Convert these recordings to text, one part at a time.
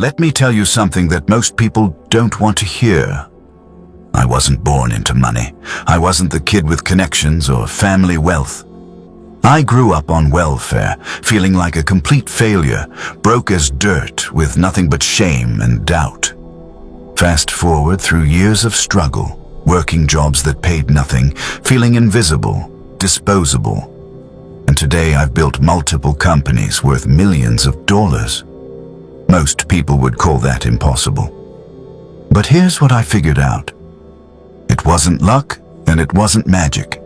let me tell you something that most people don't want to hear. I wasn't born into money. I wasn't the kid with connections or family wealth. I grew up on welfare, feeling like a complete failure, broke as dirt with nothing but shame and doubt. Fast forward through years of struggle, working jobs that paid nothing, feeling invisible, disposable. And today I've built multiple companies worth millions of dollars. Most people would call that impossible. But here's what I figured out. It wasn't luck and it wasn't magic.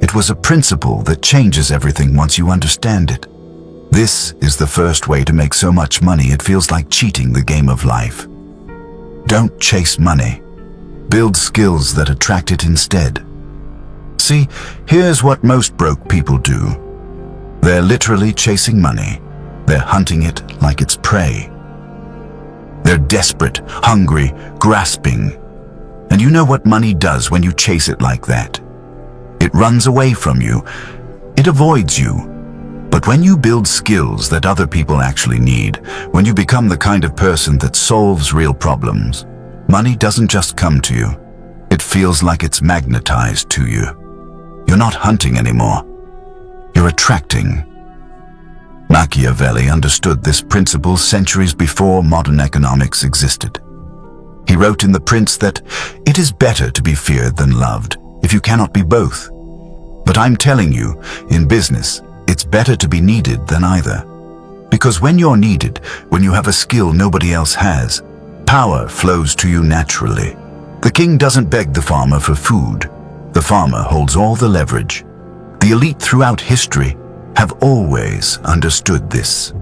It was a principle that changes everything once you understand it. This is the first way to make so much money it feels like cheating the game of life. Don't chase money. Build skills that attract it instead. See, here's what most broke people do. They're literally chasing money. They're hunting it like it's prey. They're desperate, hungry, grasping. And you know what money does when you chase it like that? It runs away from you. It avoids you. But when you build skills that other people actually need, when you become the kind of person that solves real problems, money doesn't just come to you. It feels like it's magnetized to you. You're not hunting anymore. You're attracting. Machiavelli understood this principle centuries before modern economics existed. He wrote in The Prince that it is better to be feared than loved, if you cannot be both. But I'm telling you, in business, it's better to be needed than either. Because when you're needed, when you have a skill nobody else has, power flows to you naturally. The king doesn't beg the farmer for food. The farmer holds all the leverage. The elite throughout history have always understood this.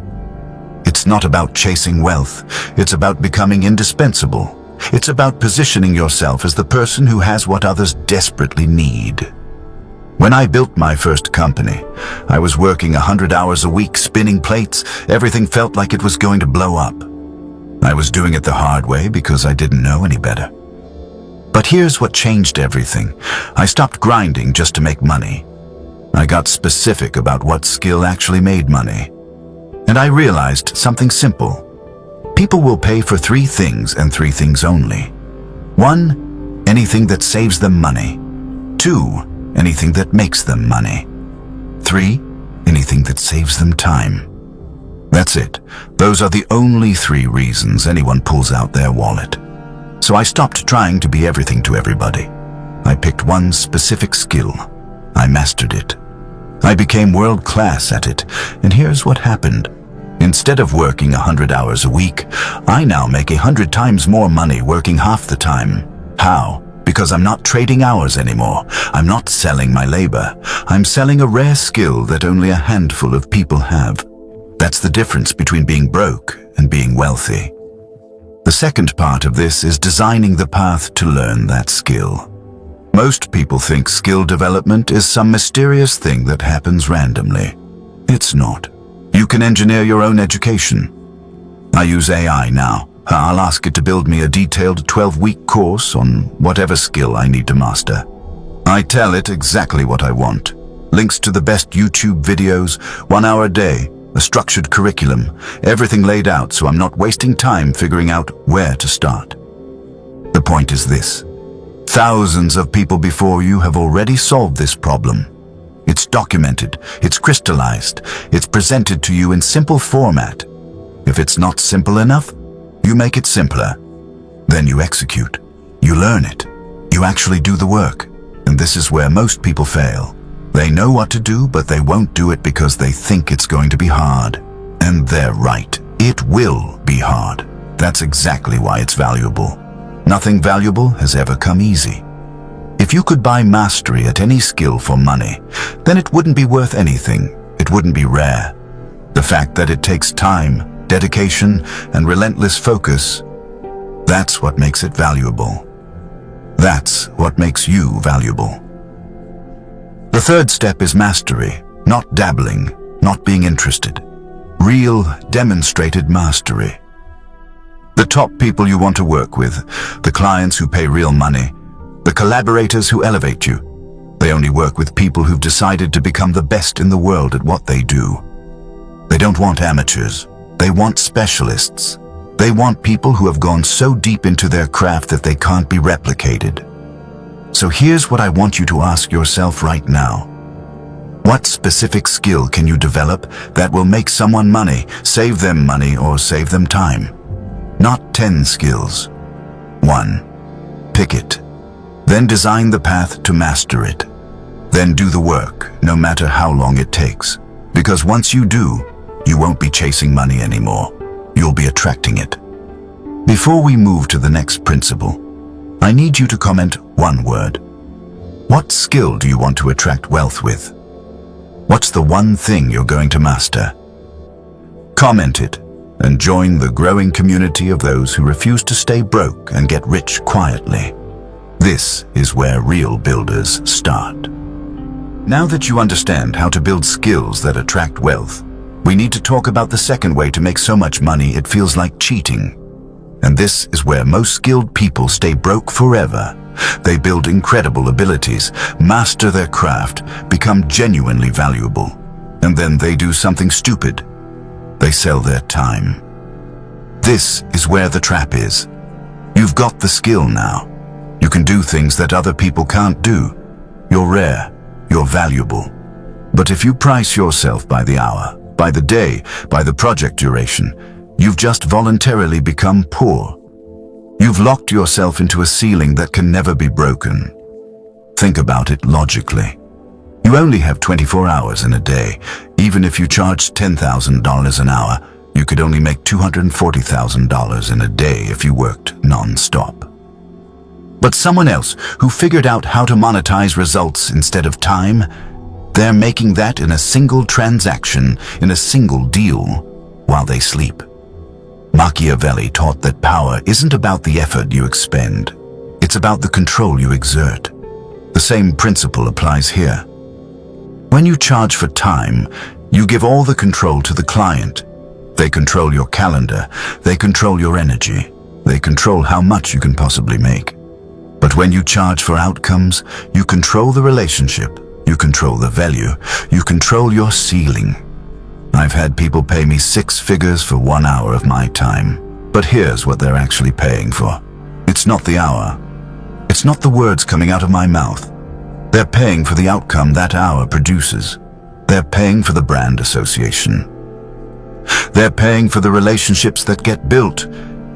It's not about chasing wealth. It's about becoming indispensable. It's about positioning yourself as the person who has what others desperately need. When I built my first company, I was working 100 hours a week spinning plates. Everything felt like it was going to blow up. I was doing it the hard way because I didn't know any better. But here's what changed everything. I stopped grinding just to make money. I got specific about what skill actually made money. And I realized something simple. People will pay for 3 things and 3 things only. 1, anything that saves them money. 2, anything that makes them money. 3, anything that saves them time. That's it. Those are the only 3 reasons anyone pulls out their wallet. So I stopped trying to be everything to everybody. I picked one specific skill. I mastered it. I became world-class at it, and here's what happened. Instead of working 100 hours a week, I now make 100 times more money working half the time. How? Because I'm not trading hours anymore. I'm not selling my labor. I'm selling a rare skill that only a handful of people have. That's the difference between being broke and being wealthy. The second part of this is designing the path to learn that skill. Most people think skill development is some mysterious thing that happens randomly. It's not. You can engineer your own education. I use AI now. I'll ask it to build me a detailed 12-week course on whatever skill I need to master. I tell it exactly what I want. Links to the best YouTube videos, 1 hour a day, a structured curriculum, everything laid out so I'm not wasting time figuring out where to start. The point is this. Thousands of people before you have already solved this problem. It's documented, it's crystallized, it's presented to you in simple format. If it's not simple enough, you make it simpler. Then you execute. You learn it. You actually do the work. And this is where most people fail. They know what to do, but they won't do it because they think it's going to be hard. And they're right. It will be hard. That's exactly why it's valuable. Nothing valuable has ever come easy. If you could buy mastery at any skill for money, then it wouldn't be worth anything. It wouldn't be rare. The fact that it takes time, dedication, and relentless focus, that's what makes it valuable. That's what makes you valuable. The third step is mastery, not dabbling, not being interested. Real, demonstrated mastery. The top people you want to work with, the clients who pay real money, the collaborators who elevate you, they only work with people who've decided to become the best in the world at what they do. They don't want amateurs. They want specialists. They want people who have gone so deep into their craft that they can't be replicated. So here's what I want you to ask yourself right now. What specific skill can you develop that will make someone money, save them money, or save them time? Not 10 skills. 1. Pick it. Then design the path to master it. Then do the work, no matter how long it takes. Because once you do, you won't be chasing money anymore. You'll be attracting it. Before we move to the next principle, I need you to comment one word. What skill do you want to attract wealth with? What's the one thing you're going to master? Comment it and join the growing community of those who refuse to stay broke and get rich quietly. This is where real builders start. Now that you understand how to build skills that attract wealth, we need to talk about the second way to make so much money it feels like cheating. And this is where most skilled people stay broke forever. They build incredible abilities, master their craft, become genuinely valuable, and then they do something stupid. They sell their time. This is where the trap is. You've got the skill now. You can do things that other people can't do. You're rare. You're valuable. But if you price yourself by the hour, by the day, by the project duration, you've just voluntarily become poor. You've locked yourself into a ceiling that can never be broken. Think about it logically. You only have 24 hours in a day. Even if you charged $10,000 an hour, you could only make $240,000 in a day if you worked non-stop. But someone else who figured out how to monetize results instead of time, they're making that in a single transaction, in a single deal, while they sleep. Machiavelli taught that power isn't about the effort you expend. It's about the control you exert. The same principle applies here. When you charge for time, you give all the control to the client. They control your calendar. They control your energy. They control how much you can possibly make. But when you charge for outcomes, you control the relationship. You control the value. You control your ceiling. I've had people pay me 6 figures for 1 hour of my time. But here's what they're actually paying for. It's not the hour. It's not the words coming out of my mouth. They're paying for the outcome that hour produces. They're paying for the brand association. They're paying for the relationships that get built.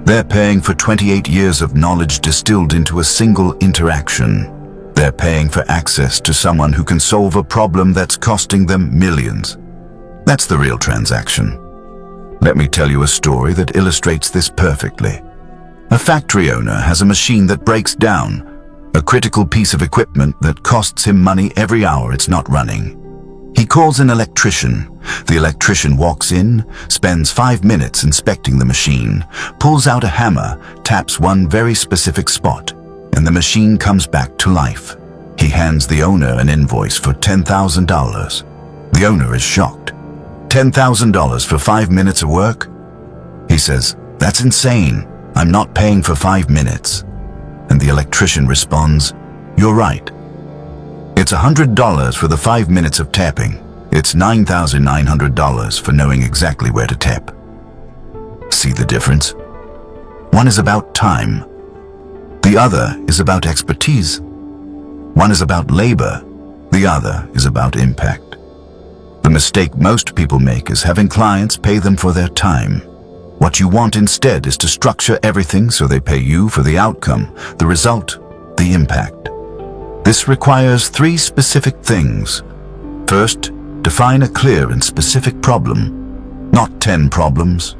They're paying for 28 years of knowledge distilled into a single interaction. They're paying for access to someone who can solve a problem that's costing them millions. That's the real transaction. Let me tell you a story that illustrates this perfectly. A factory owner has a machine that breaks down, a critical piece of equipment that costs him money every hour it's not running. He calls an electrician. The electrician walks in, spends 5 minutes inspecting the machine, pulls out a hammer, taps one very specific spot, and the machine comes back to life. He hands the owner an invoice for $10,000. The owner is shocked. $10,000 for 5 minutes of work? He says, "That's insane. I'm not paying for 5 minutes." And the electrician responds, "You're right. It's $100 for the 5 minutes of tapping. It's $9,900 for knowing exactly where to tap." See the difference? One is about time. The other is about expertise. One is about labor. The other is about impact. The mistake most people make is having clients pay them for their time. What you want instead is to structure everything so they pay you for the outcome, the result, the impact. This requires 3 specific things. First, define a clear and specific problem. Not 10 problems,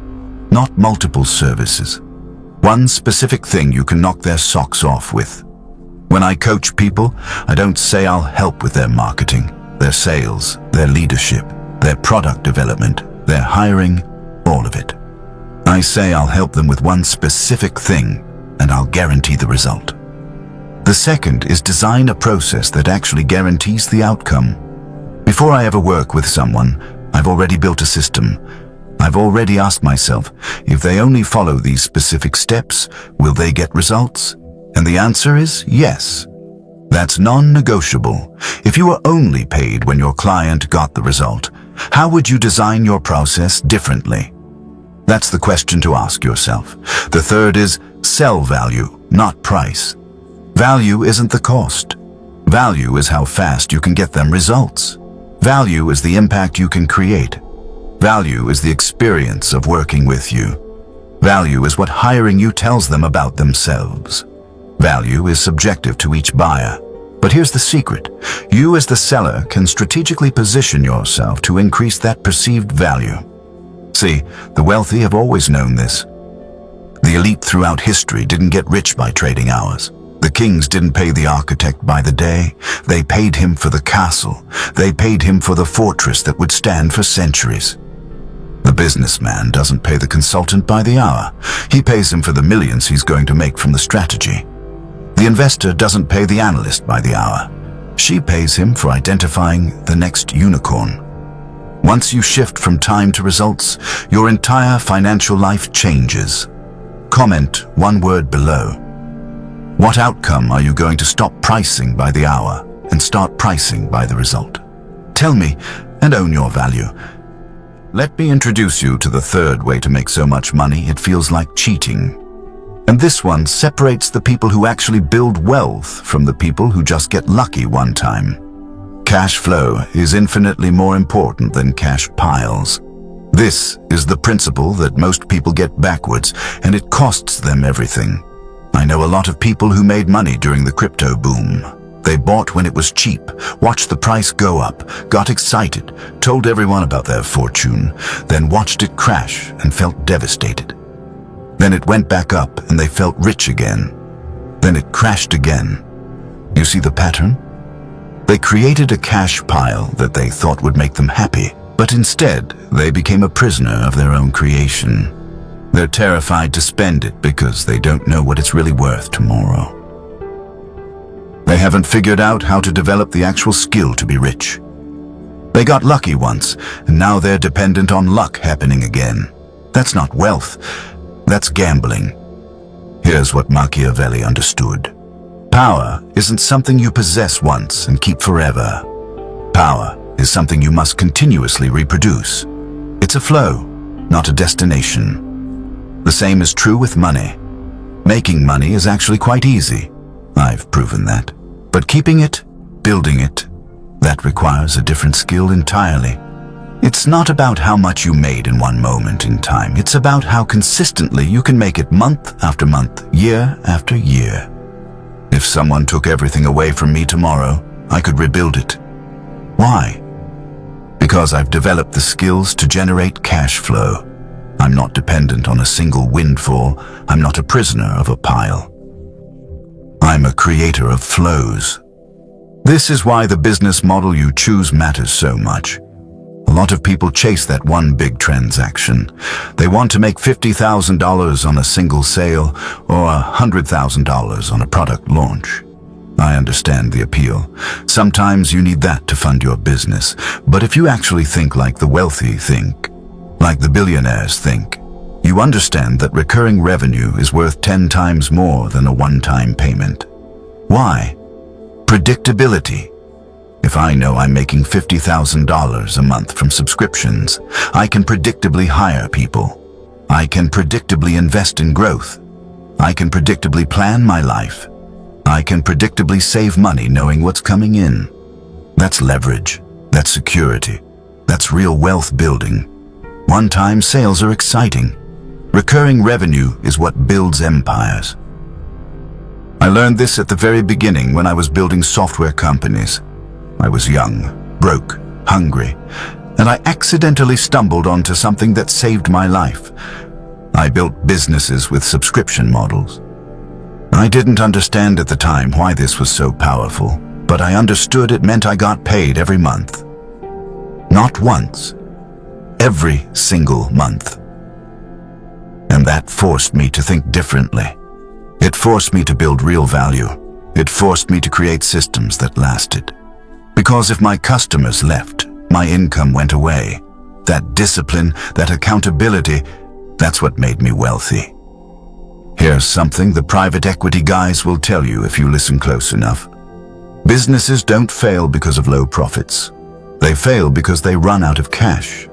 not multiple services. One specific thing you can knock their socks off with. When I coach people, I don't say I'll help with their marketing, their sales, their leadership, their product development, their hiring, all of it. I say I'll help them with one specific thing, and I'll guarantee the result. The second is design a process that actually guarantees the outcome. Before I ever work with someone, I've already built a system. I've already asked myself, if they only follow these specific steps, will they get results? And the answer is yes. That's non-negotiable. If you were only paid when your client got the result, how would you design your process differently? That's the question to ask yourself. The third is sell value, not price. Value isn't the cost. Value is how fast you can get them results. Value is the impact you can create. Value is the experience of working with you. Value is what hiring you tells them about themselves. Value is subjective to each buyer. But here's the secret. You as the seller can strategically position yourself to increase that perceived value. See, the wealthy have always known this. The elite throughout history didn't get rich by trading hours. The kings didn't pay the architect by the day. They paid him for the castle. They paid him for the fortress that would stand for centuries. The businessman doesn't pay the consultant by the hour. He pays him for the millions he's going to make from the strategy. The investor doesn't pay the analyst by the hour. She pays him for identifying the next unicorn. Once you shift from time to results, your entire financial life changes. Comment one word below. What outcome are you going to stop pricing by the hour and start pricing by the result? Tell me and own your value. Let me introduce you to the third way to make so much money it feels like cheating. And this one separates the people who actually build wealth from the people who just get lucky one time. Cash flow is infinitely more important than cash piles. This is the principle that most people get backwards, and it costs them everything. I know a lot of people who made money during the crypto boom. They bought when it was cheap, watched the price go up, got excited, told everyone about their fortune, then watched it crash and felt devastated. Then it went back up and they felt rich again. Then it crashed again. You see the pattern? They created a cash pile that they thought would make them happy, but instead they became a prisoner of their own creation. They're terrified to spend it because they don't know what it's really worth tomorrow. They haven't figured out how to develop the actual skill to be rich. They got lucky once, and now they're dependent on luck happening again. That's not wealth, that's gambling. Here's what Machiavelli understood. Power isn't something you possess once and keep forever. Power is something you must continuously reproduce. It's a flow, not a destination. The same is true with money. Making money is actually quite easy. I've proven that. But keeping it, building it, that requires a different skill entirely. It's not about how much you made in one moment in time. It's about how consistently you can make it month after month, year after year. If someone took everything away from me tomorrow, I could rebuild it. Why? Because I've developed the skills to generate cash flow. I'm not dependent on a single windfall. I'm not a prisoner of a pile. I'm a creator of flows. This is why the business model you choose matters so much. A lot of people chase that one big transaction. They want to make $50,000 on a single sale or $100,000 on a product launch. I understand the appeal. Sometimes you need that to fund your business. But if you actually think like the wealthy think, like the billionaires think, you understand that recurring revenue is worth 10 times more than a one-time payment. Why? Predictability. If I know I'm making $50,000 a month from subscriptions, I can predictably hire people. I can predictably invest in growth. I can predictably plan my life. I can predictably save money knowing what's coming in. That's leverage. That's security. That's real wealth building. One-time sales are exciting. Recurring revenue is what builds empires. I learned this at the very beginning when I was building software companies. I was young, broke, hungry, and I accidentally stumbled onto something that saved my life. I built businesses with subscription models. I didn't understand at the time why this was so powerful, but I understood it meant I got paid every month. Not once, every single month. And that forced me to think differently. It forced me to build real value. It forced me to create systems that lasted. Because if my customers left, my income went away. That discipline, that accountability, that's what made me wealthy. Here's something the private equity guys will tell you if you listen close enough. Businesses don't fail because of low profits. They fail because they run out of cash.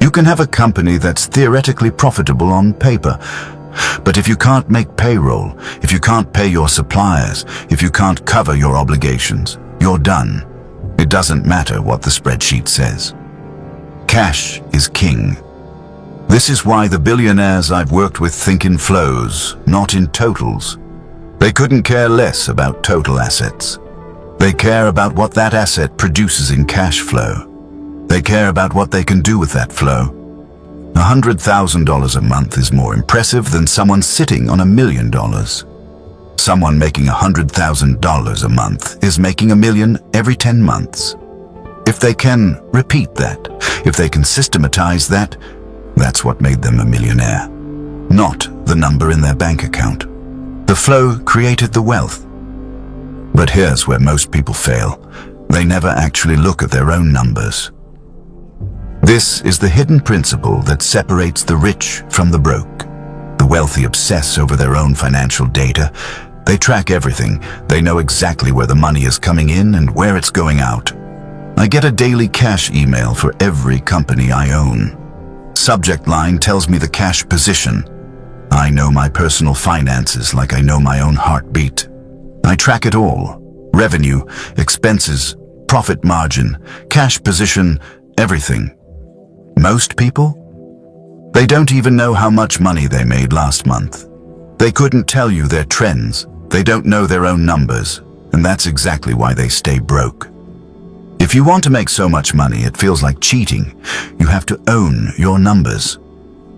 You can have a company that's theoretically profitable on paper, but if you can't make payroll, if you can't pay your suppliers, if you can't cover your obligations, you're done. It doesn't matter what the spreadsheet says. Cash is king. This is why the billionaires I've worked with think in flows, not in totals. They couldn't care less about total assets. They care about what that asset produces in cash flow. They care about what they can do with that flow. $100,000 a month is more impressive than someone sitting on $1 million. Someone making $100,000 a month is making $1 million every 10 months. If they can repeat that, if they can systematize that, that's what made them a millionaire. Not the number in their bank account. The flow created the wealth. But here's where most people fail. They never actually look at their own numbers. This is the hidden principle that separates the rich from the broke. The wealthy obsess over their own financial data. They track everything. They know exactly where the money is coming in and where it's going out. I get a daily cash email for every company I own. Subject line tells me the cash position. I know my personal finances like I know my own heartbeat. I track it all. Revenue, expenses, profit margin, cash position, everything. Most people? They don't even know how much money they made last month. They couldn't tell you their trends. They don't know their own numbers, and that's exactly why they stay broke. If you want to make so much money it feels like cheating, you have to own your numbers.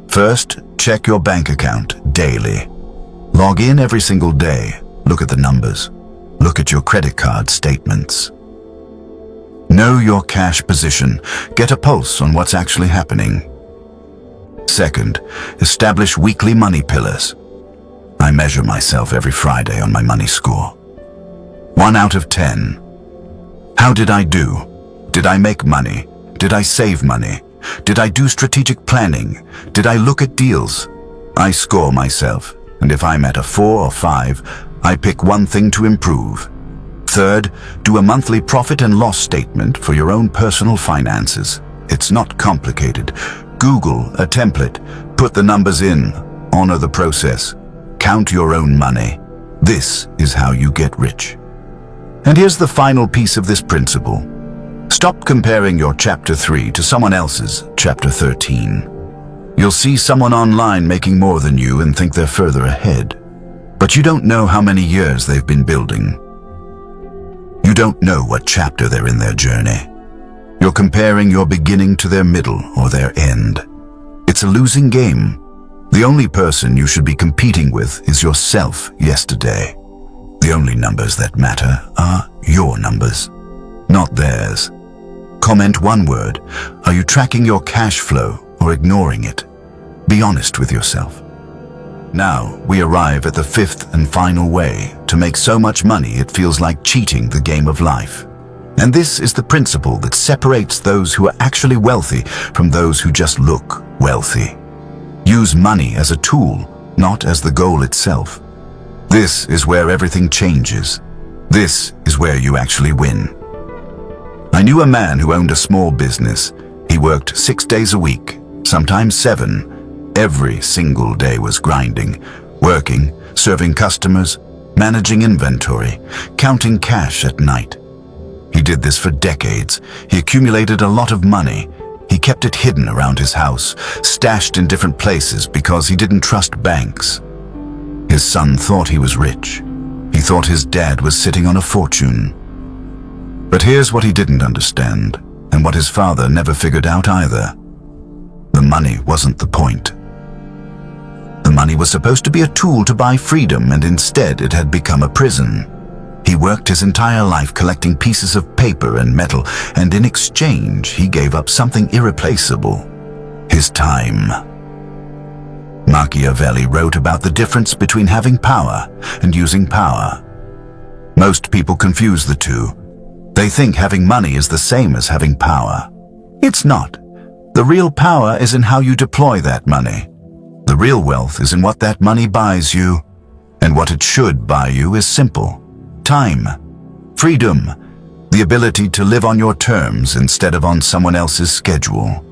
First, check your bank account daily. Log in every single day. Look at the numbers. Look at your credit card statements. Know your cash position. Get a pulse on what's actually happening. Second, establish weekly money pillars. I measure myself every Friday on my money score. 1 out of 10. How did I do? Did I make money? Did I save money? Did I do strategic planning? Did I look at deals? I score myself, and if I'm at a 4 or 5, I pick one thing to improve. Third, do a monthly profit and loss statement for your own personal finances. It's not complicated. Google a template, put the numbers in, honor the process, count your own money. This is how you get rich. And here's the final piece of this principle. Stop comparing your chapter 3 to someone else's chapter 13. You'll see someone online making more than you and think they're further ahead. But you don't know how many years they've been building. You don't know what chapter they're in their journey. You're comparing your beginning to their middle or their end. It's a losing game. The only person you should be competing with is yourself yesterday. The only numbers that matter are your numbers, not theirs. Comment one word. Are you tracking your cash flow or ignoring it? Be honest with yourself. Now, we arrive at the fifth and final way to make so much money it feels like cheating the game of life. And this is the principle that separates those who are actually wealthy from those who just look wealthy. Use money as a tool, not as the goal itself. This is where everything changes. This is where you actually win. I knew a man who owned a small business. He worked 6 days a week, sometimes 7. Every single day was grinding, working, serving customers, managing inventory, counting cash at night. He did this for decades. He accumulated a lot of money. He kept it hidden around his house, stashed in different places because he didn't trust banks. His son thought he was rich. He thought his dad was sitting on a fortune. But here's what he didn't understand, and what his father never figured out either. The money wasn't the point. The money was supposed to be a tool to buy freedom, and instead it had become a prison. He worked his entire life collecting pieces of paper and metal, and in exchange he gave up something irreplaceable: his time. Machiavelli wrote about the difference between having power and using power. Most people confuse the two. They think having money is the same as having power. It's not. The real power is in how you deploy that money. The real wealth is in what that money buys you, and what it should buy you is simple: time, freedom, the ability to live on your terms instead of on someone else's schedule.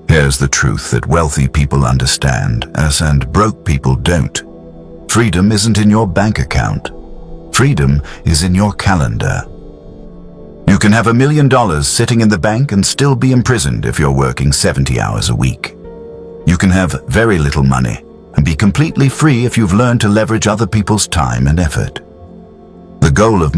Here's the truth that wealthy people understand, and broke people don't. Freedom isn't in your bank account. Freedom is in your calendar. You can have $1 million sitting in the bank and still be imprisoned if you're working 70 hours a week. You can have very little money and be completely free if you've learned to leverage other people's time and effort. The goal of